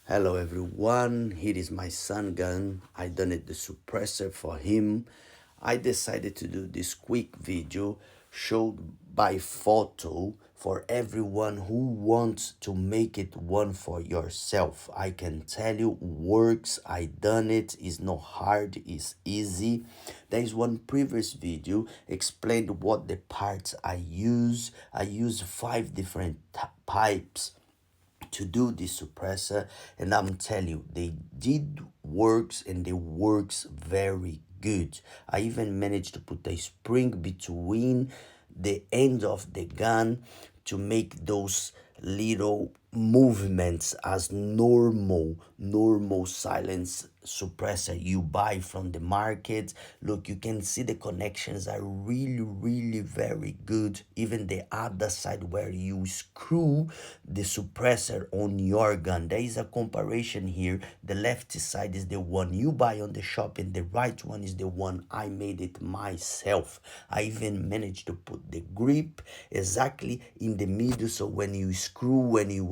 Hello everyone, here is my son gun. I done it the suppressor for him. I decided to do this quick video showed by photo for everyone who wants to make it one for yourself. I can tell you works. I done it. It's not hard, it's easy. There is one previous video explained what the parts I use. I use 5 different pipes to do this suppressor, and I'm telling you they did works and they works very good. I even managed to put a spring between the end of the gun to make those little movements as normal silence suppressor you buy from the market. Look, you can see the connections are really very good. Even the other side where you screw the suppressor on your gun, there is a comparison here. The left side is the one you buy on the shop and the right one is the one I made it myself. I even managed to put the grip exactly in the middle, so when you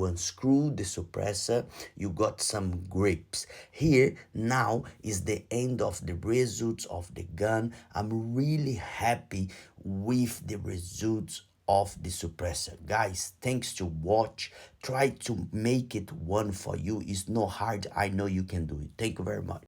unscrew the suppressor, you got some grips. Here now is the end of the results of the gun. I'm really happy with the results of the suppressor. Guys, thanks to watch. Try to make it one for you. It's not hard. I know you can do it. Thank you very much.